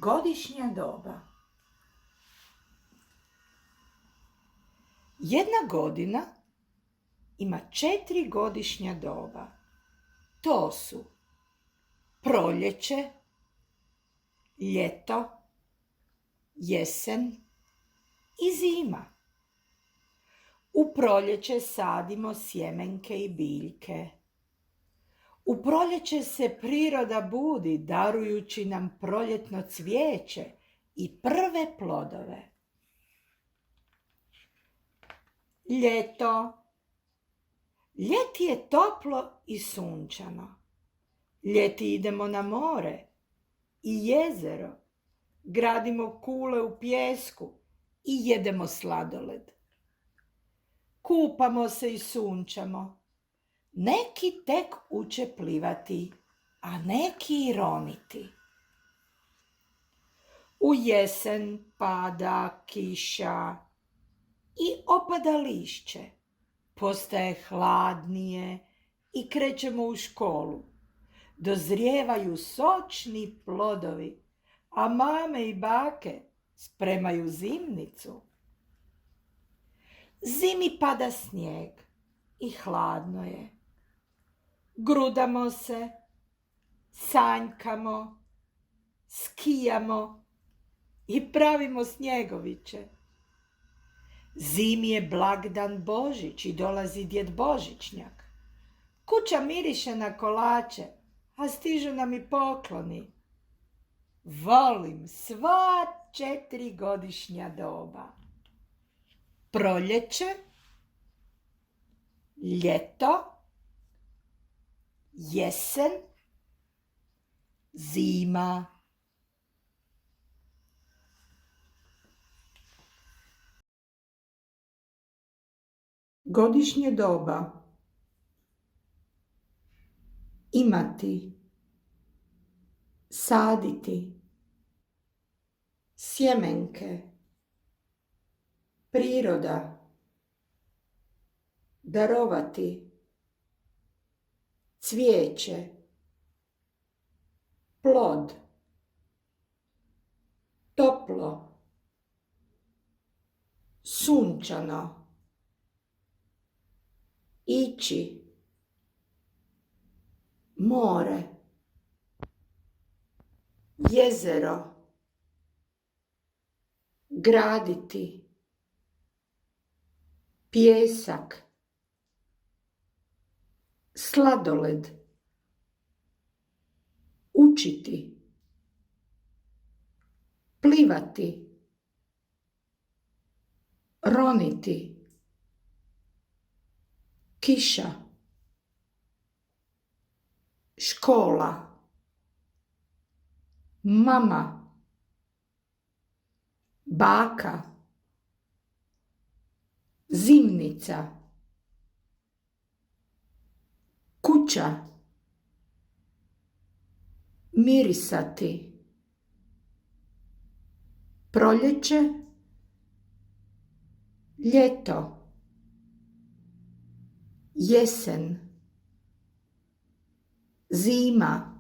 Godišnja doba. Jedna godina ima 4 godišnja doba. To su proljeće, ljeto, jesen i zima. U proljeće sadimo sjemenke i biljke. U proljeće se priroda budi, darujući nam proljetno cvijeće i prve plodove. Ljeto. Ljeti je toplo i sunčano. Ljeti idemo na more i jezero, gradimo kule u pijesku i jedemo sladoled. Kupamo se i sunčamo. Neki tek uče plivati, a neki i roniti. U jesen pada kiša i opada lišće. Postaje hladnije i krećemo u školu. Dozrijevaju sočni plodovi, a mame i bake spremaju zimnicu. Zimi pada snijeg i hladno je. Grudamo se, sanjkamo, skijamo i pravimo snjegoviće. Zimi je blagdan Božić i dolazi djed Božićnjak. Kuća miriše na kolače, a stižu nam i pokloni. Volim sva 4 godišnja doba. Proljeće, ljeto, jesen, zima. Godišnje doba. Imati, saditi, sjemenke, priroda, darovati, cvijeće, plod, toplo, sunčano, ići, more, jezero, graditi, pijesak, sladoled, učiti, plivati, roniti, kiša, škola, mama, baka, zimnica, kuća, mirisati, proljeće, ljeto, jesen, zima,